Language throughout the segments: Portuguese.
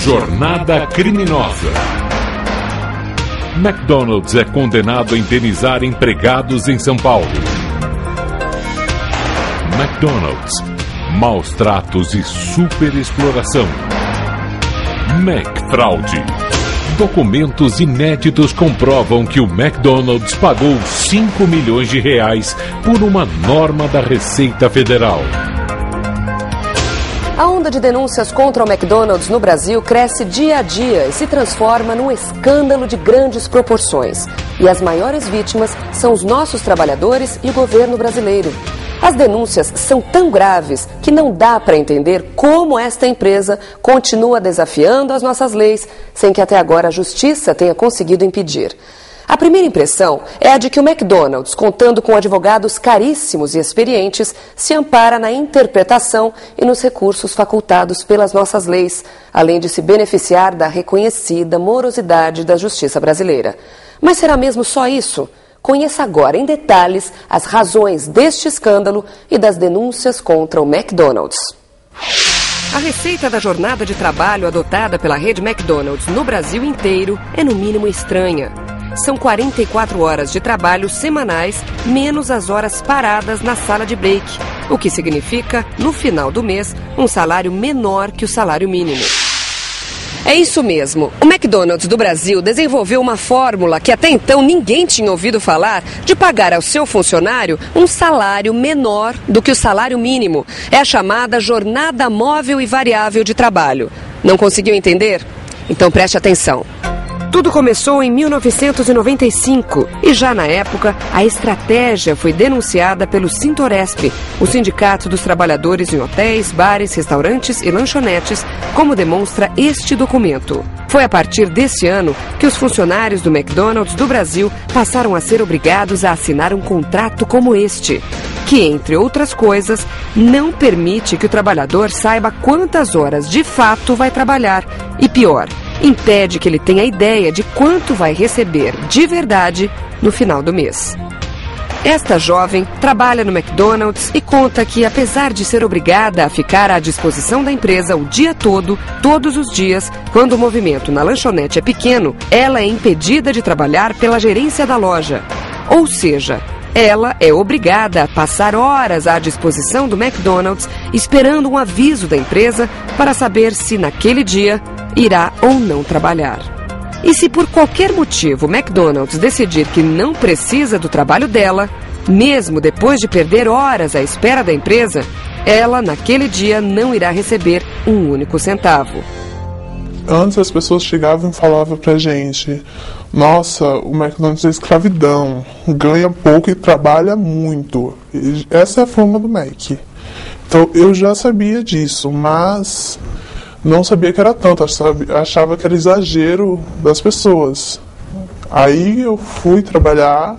Jornada Criminosa. McDonald's é condenado a indenizar empregados em São Paulo. McDonald's, maus tratos e superexploração. McFraude. Documentos inéditos comprovam que o McDonald's pagou 5 milhões de reais por uma norma da Receita Federal. A onda de denúncias contra o McDonald's no Brasil cresce dia a dia e se transforma num escândalo de grandes proporções. E as maiores vítimas são os nossos trabalhadores e o governo brasileiro. As denúncias são tão graves que não dá para entender como esta empresa continua desafiando as nossas leis, sem que até agora a justiça tenha conseguido impedir. A primeira impressão é a de que o McDonald's, contando com advogados caríssimos e experientes, se ampara na interpretação e nos recursos facultados pelas nossas leis, além de se beneficiar da reconhecida morosidade da justiça brasileira. Mas será mesmo só isso? Conheça agora em detalhes as razões deste escândalo e das denúncias contra o McDonald's. A receita da jornada de trabalho adotada pela rede McDonald's no Brasil inteiro é no mínimo estranha. São 44 horas de trabalho semanais, menos as horas paradas na sala de break, o que significa, no final do mês, um salário menor que o salário mínimo. É isso mesmo. O McDonald's do Brasil desenvolveu uma fórmula que até então ninguém tinha ouvido falar de pagar ao seu funcionário um salário menor do que o salário mínimo. É a chamada jornada móvel e variável de trabalho. Não conseguiu entender? Então preste atenção. Tudo começou em 1995 e já na época a estratégia foi denunciada pelo Sintoresp, o Sindicato dos Trabalhadores em Hotéis, Bares, Restaurantes e Lanchonetes, como demonstra este documento. Foi a partir desse ano que os funcionários do McDonald's do Brasil passaram a ser obrigados a assinar um contrato como este, que, entre outras coisas, não permite que o trabalhador saiba quantas horas de fato vai trabalhar e, pior, impede que ele tenha ideia de quanto vai receber de verdade no final do mês. Esta jovem trabalha no McDonald's e conta que, apesar de ser obrigada a ficar à disposição da empresa o dia todo, todos os dias, quando o movimento na lanchonete é pequeno, ela é impedida de trabalhar pela gerência da loja. Ou seja, ela é obrigada a passar horas à disposição do McDonald's esperando um aviso da empresa para saber se naquele dia irá ou não trabalhar. E se por qualquer motivo o McDonald's decidir que não precisa do trabalho dela, mesmo depois de perder horas à espera da empresa, ela naquele dia não irá receber um único centavo. Antes as pessoas chegavam e falavam pra gente: nossa, o McDonald's é escravidão, ganha pouco e trabalha muito. E essa é a fama do Mac. Então eu já sabia disso, mas não sabia que era tanto, achava que era exagero das pessoas. Aí eu fui trabalhar,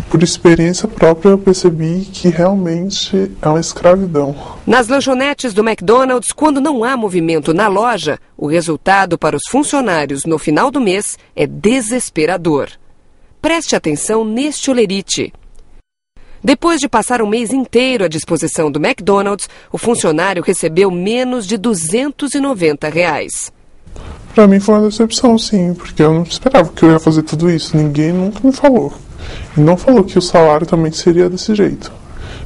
por experiência própria eu percebi que realmente é uma escravidão. Nas lanchonetes do McDonald's, quando não há movimento na loja, o resultado para os funcionários no final do mês é desesperador. Preste atenção neste olerite. Depois de passar um mês inteiro à disposição do McDonald's, o funcionário recebeu menos de R$290. Para mim foi uma decepção, sim, porque eu não esperava que eu ia fazer tudo isso. Ninguém nunca me falou. E não falou que o salário também seria desse jeito.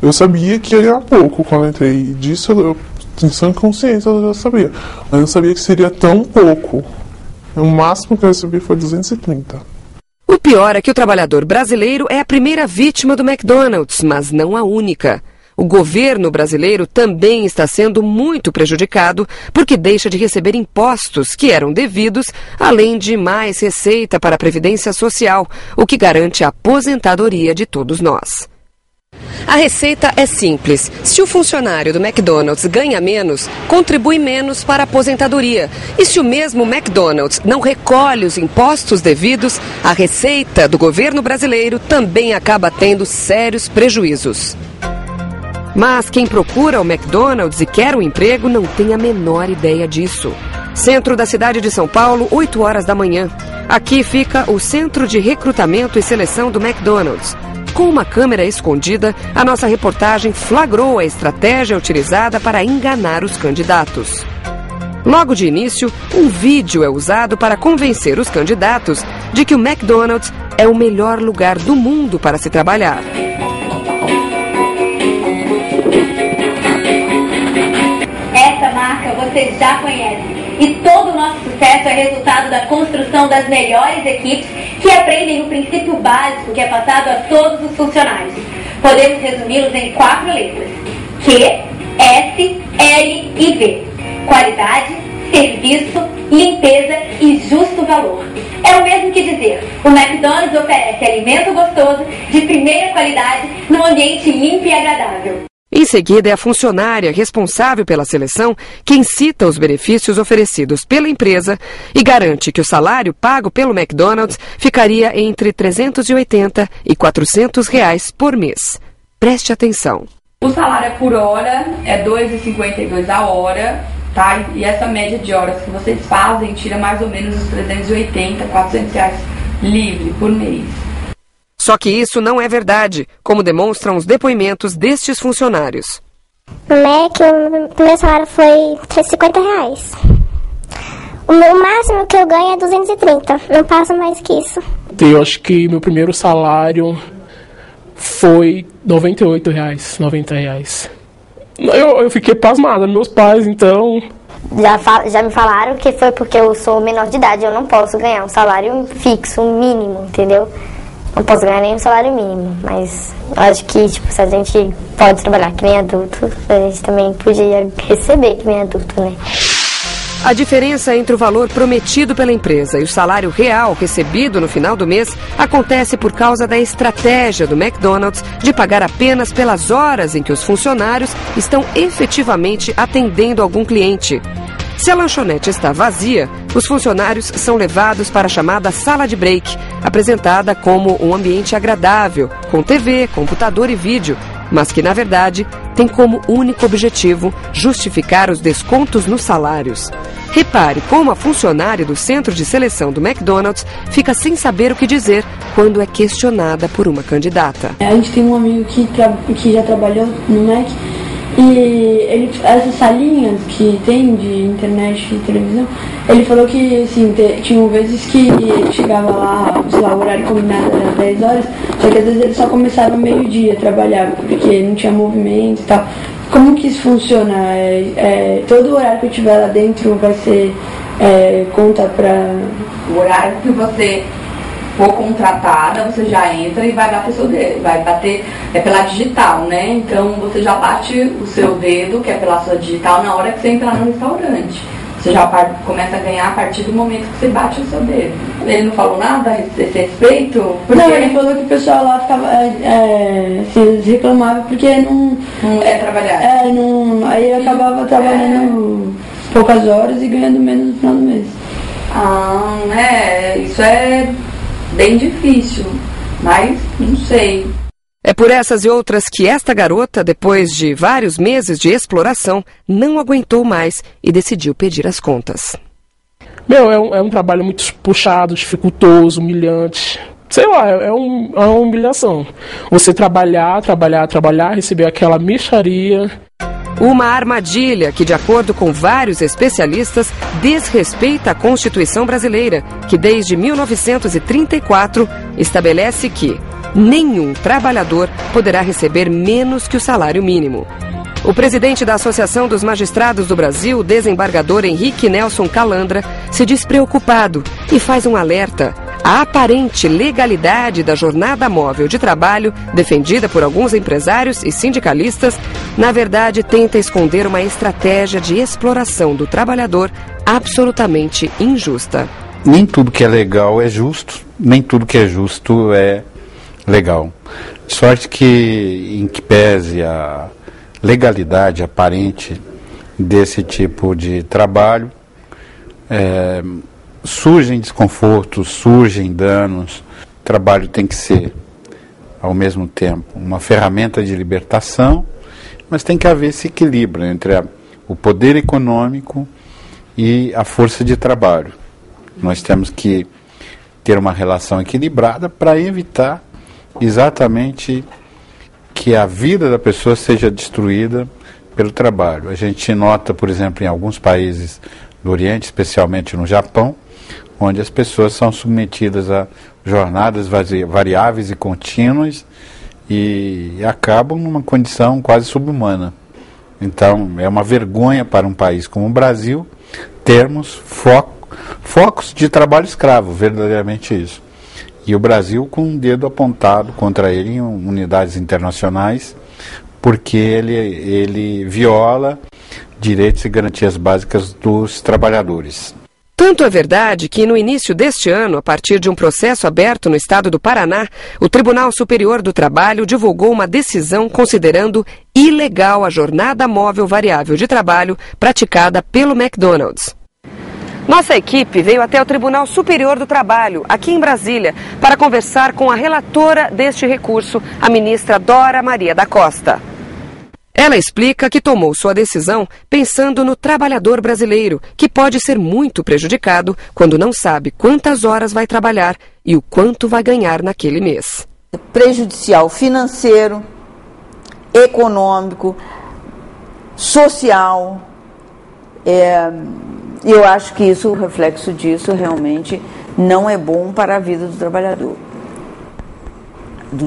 Eu sabia que ia ganhar pouco quando eu entrei. Disso eu tenho sã consciência, eu já sabia. Mas eu não sabia que seria tão pouco. O máximo que eu recebi foi 230. O pior é que o trabalhador brasileiro é a primeira vítima do McDonald's, mas não a única. O governo brasileiro também está sendo muito prejudicado porque deixa de receber impostos que eram devidos, além de mais receita para a Previdência Social, o que garante a aposentadoria de todos nós. A receita é simples. Se o funcionário do McDonald's ganha menos, contribui menos para a aposentadoria. E se o mesmo McDonald's não recolhe os impostos devidos, a receita do governo brasileiro também acaba tendo sérios prejuízos. Mas quem procura o McDonald's e quer um emprego não tem a menor ideia disso. Centro da cidade de São Paulo, 8 horas da manhã. Aqui fica o Centro de Recrutamento e Seleção do McDonald's. Com uma câmera escondida, a nossa reportagem flagrou a estratégia utilizada para enganar os candidatos. Logo de início, um vídeo é usado para convencer os candidatos de que o McDonald's é o melhor lugar do mundo para se trabalhar. Essa marca vocês já conhecem. E todo o nosso sucesso é resultado da construção das melhores equipes que aprendem o princípio básico que é passado a todos os funcionários. Podemos resumi-los em 4 letras: Q, S, L e V. Qualidade, serviço, limpeza e justo valor. É o mesmo que dizer, o McDonald's oferece alimento gostoso, de primeira qualidade, num ambiente limpo e agradável. Em seguida, é a funcionária responsável pela seleção quem cita os benefícios oferecidos pela empresa e garante que o salário pago pelo McDonald's ficaria entre R$ 380 e R$ 400 por mês. Preste atenção. O salário é por hora, é R$ 2,52 a hora, tá? E essa média de horas que vocês fazem tira mais ou menos os 380, R$ 400 livre por mês. Só que isso não é verdade, como demonstram os depoimentos destes funcionários. No Mac, o meu salário foi R$50. O máximo que eu ganho é 230, não passo mais que isso. Eu acho que meu primeiro salário foi R$98, R$90. Eu fiquei pasmada, meus pais, então... Já me falaram que foi porque eu sou menor de idade, eu não posso ganhar um salário fixo, um mínimo, entendeu? Não posso ganhar nem um salário mínimo, mas eu acho que se a gente pode trabalhar que nem adulto, a gente também podia receber que nem adulto, né? A diferença entre o valor prometido pela empresa e o salário real recebido no final do mês acontece por causa da estratégia do McDonald's de pagar apenas pelas horas em que os funcionários estão efetivamente atendendo algum cliente. Se a lanchonete está vazia, os funcionários são levados para a chamada sala de break, apresentada como um ambiente agradável, com TV, computador e vídeo, mas que, na verdade, tem como único objetivo justificar os descontos nos salários. Repare como a funcionária do centro de seleção do McDonald's fica sem saber o que dizer quando é questionada por uma candidata. A gente tem um amigo que já trabalhou no Mac e essas salinhas que tem de internet e televisão, ele falou que assim, tinham vezes que ele chegava lá, sei lá, o horário combinado era 10 horas, só que às vezes ele só começava meio-dia a trabalhar, porque não tinha movimento e tal. Como que isso funciona? Todo o horário que eu tiver lá dentro vai ser conta para... O horário que você for contratada, você já entra e vai bater seu dedo, vai bater pela digital, né? Então você já bate o seu dedo, que é pela sua digital, na hora que você entrar no restaurante. Você já começa a ganhar a partir do momento que você bate o seu dedo. Ele não falou nada a esse respeito? Porque... Não, ele falou que o pessoal lá ficava, reclamava porque não é trabalhar. Aí eu acabava trabalhando poucas horas e ganhando menos no final do mês. Isso é bem difícil, mas não sei. É por essas e outras que esta garota, depois de vários meses de exploração, não aguentou mais e decidiu pedir as contas. É um trabalho muito puxado, dificultoso, humilhante. Sei lá, é uma humilhação. Você trabalhar, receber aquela mixaria. Uma armadilha que, de acordo com vários especialistas, desrespeita a Constituição brasileira, que desde 1934 estabelece que nenhum trabalhador poderá receber menos que o salário mínimo. O presidente da Associação dos Magistrados do Brasil, o desembargador Henrique Nelson Calandra, se diz preocupado e faz um alerta. A aparente legalidade da jornada móvel de trabalho, defendida por alguns empresários e sindicalistas, na verdade tenta esconder uma estratégia de exploração do trabalhador absolutamente injusta. Nem tudo que é legal é justo, nem tudo que é justo é legal. De sorte que, em que pese a legalidade aparente desse tipo de trabalho, surgem desconfortos, surgem danos. O trabalho tem que ser, ao mesmo tempo, uma ferramenta de libertação, mas tem que haver esse equilíbrio entre o poder econômico e a força de trabalho. Nós temos que ter uma relação equilibrada para evitar exatamente que a vida da pessoa seja destruída pelo trabalho. A gente nota, por exemplo, em alguns países do Oriente, especialmente no Japão, onde as pessoas são submetidas a jornadas variáveis e contínuas e acabam numa condição quase subhumana. Então, é uma vergonha para um país como o Brasil termos focos de trabalho escravo, verdadeiramente isso. E o Brasil com um dedo apontado contra ele em unidades internacionais, porque ele viola direitos e garantias básicas dos trabalhadores. Tanto é verdade que, no início deste ano, a partir de um processo aberto no estado do Paraná, o Tribunal Superior do Trabalho divulgou uma decisão considerando ilegal a jornada móvel variável de trabalho praticada pelo McDonald's. Nossa equipe veio até o Tribunal Superior do Trabalho, aqui em Brasília, para conversar com a relatora deste recurso, a ministra Dora Maria da Costa. Ela explica que tomou sua decisão pensando no trabalhador brasileiro, que pode ser muito prejudicado quando não sabe quantas horas vai trabalhar e o quanto vai ganhar naquele mês. Prejudicial financeiro, econômico, social. Eu acho que isso, o reflexo disso realmente não é bom para a vida do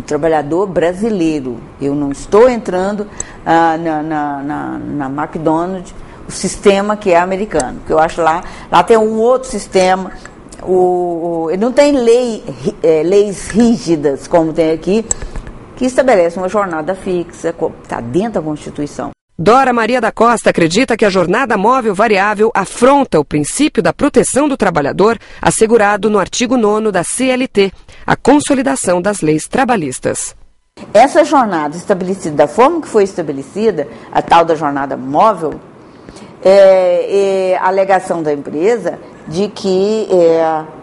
trabalhador brasileiro. Eu não estou entrando na McDonald's, o sistema que é americano, porque eu acho lá tem um outro sistema, não tem leis rígidas como tem aqui, que estabelece uma jornada fixa, está dentro da Constituição. Dora Maria da Costa acredita que a jornada móvel variável afronta o princípio da proteção do trabalhador assegurado no artigo 9º da CLT, a consolidação das leis trabalhistas. Essa jornada estabelecida da forma que foi estabelecida, a tal da jornada móvel, a alegação da empresa de que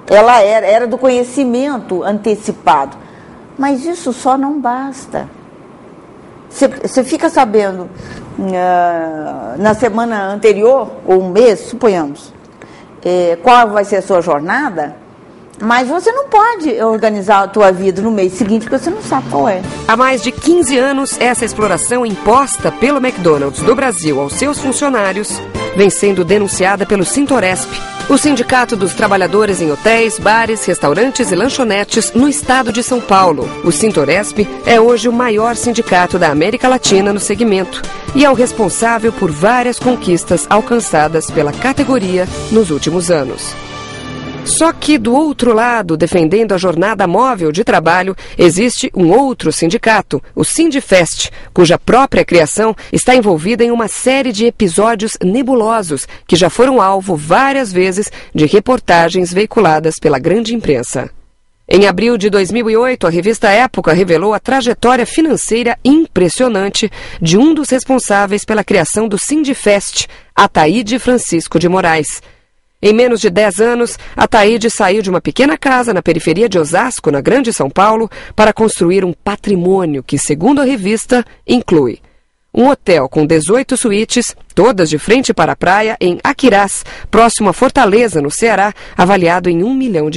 ela era do conhecimento antecipado. Mas isso só não basta. Você fica sabendo na semana anterior, ou um mês, suponhamos, qual vai ser a sua jornada, mas você não pode organizar a tua vida no mês seguinte, porque você não sabe qual é. Há mais de 15 anos, essa exploração imposta pelo McDonald's do Brasil aos seus funcionários vem sendo denunciada pelo Sintoresp, o Sindicato dos Trabalhadores em Hotéis, Bares, Restaurantes e Lanchonetes no estado de São Paulo. O Sintoresp é hoje o maior sindicato da América Latina no segmento e é o responsável por várias conquistas alcançadas pela categoria nos últimos anos. Só que, do outro lado, defendendo a jornada móvel de trabalho, existe um outro sindicato, o Sindifest, cuja própria criação está envolvida em uma série de episódios nebulosos que já foram alvo várias vezes de reportagens veiculadas pela grande imprensa. Em abril de 2008, a revista Época revelou a trajetória financeira impressionante de um dos responsáveis pela criação do Sindifest, Ataíde Francisco de Moraes. Em menos de 10 anos, Ataíde saiu de uma pequena casa na periferia de Osasco, na Grande São Paulo, para construir um patrimônio que, segundo a revista, inclui um hotel com 18 suítes, todas de frente para a praia, em Aquirás, próximo a Fortaleza, no Ceará, avaliado em R$1 milhão.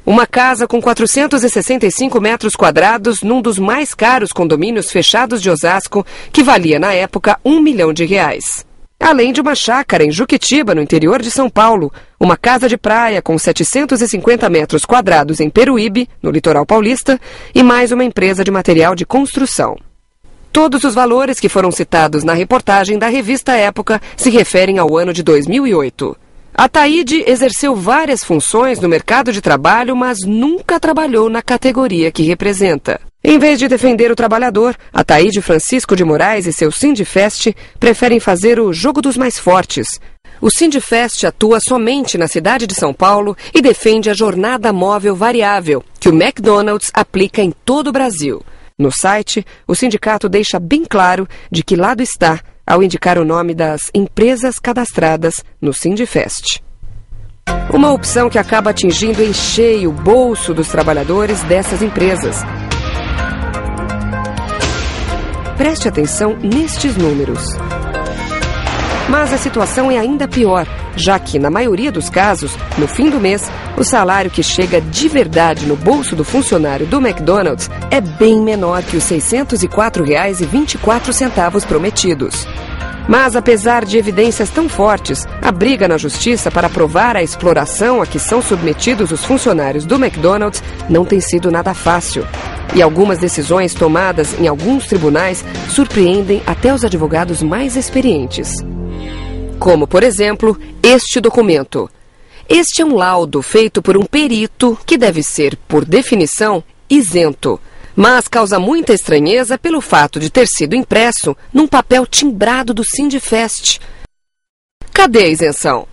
Uma casa com 465 metros quadrados num dos mais caros condomínios fechados de Osasco, que valia, na época, R$1 milhão. Além de uma chácara em Juquitiba, no interior de São Paulo, uma casa de praia com 750 metros quadrados em Peruíbe, no litoral paulista, e mais uma empresa de material de construção. Todos os valores que foram citados na reportagem da revista Época se referem ao ano de 2008. Ataíde exerceu várias funções no mercado de trabalho, mas nunca trabalhou na categoria que representa. Em vez de defender o trabalhador, Ataíde Francisco de Moraes e seu Sindifest preferem fazer o jogo dos mais fortes. O Sindifest atua somente na cidade de São Paulo e defende a jornada móvel variável, que o McDonald's aplica em todo o Brasil. No site, o sindicato deixa bem claro de que lado está ao indicar o nome das empresas cadastradas no Sindifest. Uma opção que acaba atingindo em cheio o bolso dos trabalhadores dessas empresas. Preste atenção nestes números. Mas a situação é ainda pior, já que, na maioria dos casos, no fim do mês, o salário que chega de verdade no bolso do funcionário do McDonald's é bem menor que os R$ 604,24 prometidos. Mas, apesar de evidências tão fortes, a briga na justiça para provar a exploração a que são submetidos os funcionários do McDonald's não tem sido nada fácil. E algumas decisões tomadas em alguns tribunais surpreendem até os advogados mais experientes. Como, por exemplo, este documento. Este é um laudo feito por um perito que deve ser, por definição, isento, mas causa muita estranheza pelo fato de ter sido impresso num papel timbrado do Sindifest. Cadê a isenção?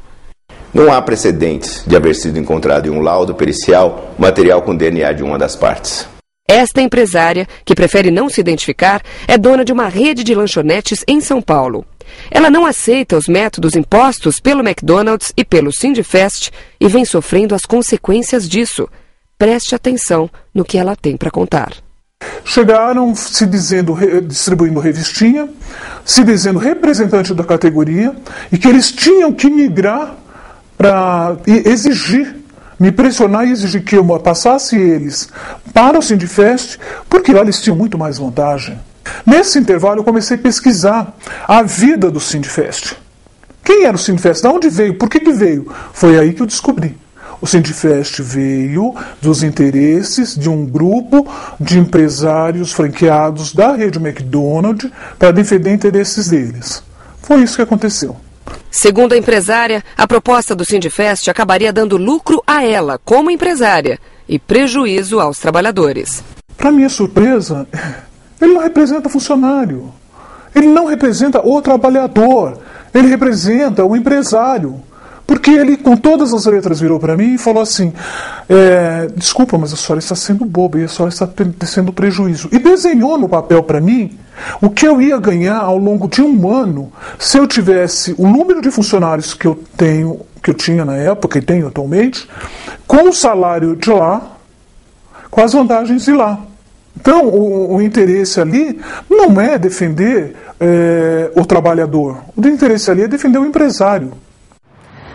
Não há precedentes de haver sido encontrado em um laudo pericial material com DNA de uma das partes. Esta empresária, que prefere não se identificar, é dona de uma rede de lanchonetes em São Paulo. Ela não aceita os métodos impostos pelo McDonald's e pelo Sindifest e vem sofrendo as consequências disso. Preste atenção no que ela tem para contar. Chegaram se dizendo, distribuindo revistinha, se dizendo representante da categoria e que eles tinham que migrar para exigir, me pressionar e exigir que eu passasse eles para o Sindifest, porque lá eles tinham muito mais vantagem. Nesse intervalo eu comecei a pesquisar a vida do Sindifest. Quem era o Sindifest? De onde veio? Por que veio? Foi aí que eu descobri. O Sindifest veio dos interesses de um grupo de empresários franqueados da rede McDonald's para defender interesses deles. Foi isso que aconteceu. Segundo a empresária, a proposta do Sindifest acabaria dando lucro a ela, como empresária, e prejuízo aos trabalhadores. Para minha surpresa, ele não representa funcionário. Ele não representa o trabalhador. Ele representa o empresário. Porque ele, com todas as letras, virou para mim e falou assim, desculpa, mas a senhora está sendo boba e a senhora está tendo prejuízo. E desenhou no papel para mim o que eu ia ganhar ao longo de um ano se eu tivesse o número de funcionários que eu tinha na época e tenho atualmente, com o salário de lá, com as vantagens de lá. Então, o interesse ali não é defender o trabalhador. O interesse ali é defender o empresário.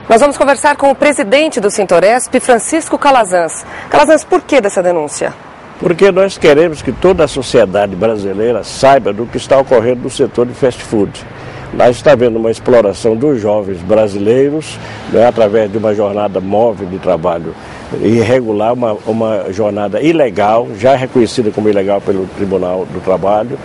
Nós vamos conversar com o presidente do Sintoresp, Francisco Calazans. Calazans, por que dessa denúncia? Porque nós queremos que toda a sociedade brasileira saiba do que está ocorrendo no setor de fast food. Nós está vendo uma exploração dos jovens brasileiros, né, através de uma jornada móvel de trabalho irregular, uma jornada ilegal, já reconhecida como ilegal pelo Tribunal do Trabalho.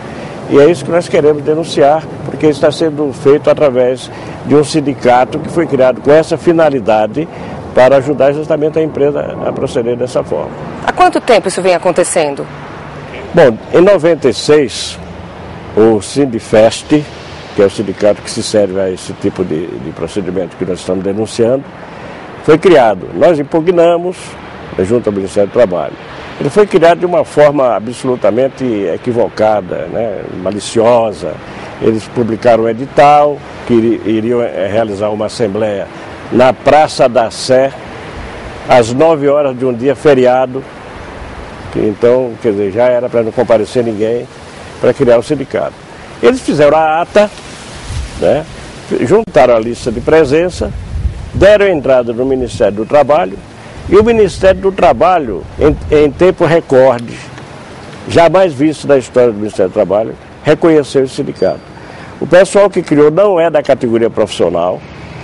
E é isso que nós queremos denunciar, porque está sendo feito através de um sindicato que foi criado com essa finalidade para ajudar justamente a empresa a proceder dessa forma. Há quanto tempo isso vem acontecendo? Bom, em 96, o Sindifest, que é o sindicato que se serve a esse tipo de procedimento que nós estamos denunciando, foi criado. Nós impugnamos junto ao Ministério do Trabalho. Ele foi criado de uma forma absolutamente equivocada, né, maliciosa. Eles publicaram um edital que iriam realizar uma assembleia na Praça da Sé, às 9 horas de um dia feriado. Então, quer dizer, já era para não comparecer ninguém para criar o sindicato. Eles fizeram a ata, né, juntaram a lista de presença, deram entrada no Ministério do Trabalho, e o Ministério do Trabalho, em tempo recorde, jamais visto na história do Ministério do Trabalho, reconheceu o sindicato. O pessoal que criou não é da categoria profissional,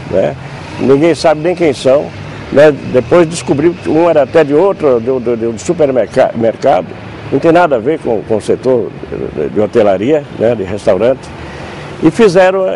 né? Ninguém sabe nem quem são, né? Depois descobriu que um era até de outro, de supermercado, não tem nada a ver com o setor de hotelaria, né? De restaurante, e fizeram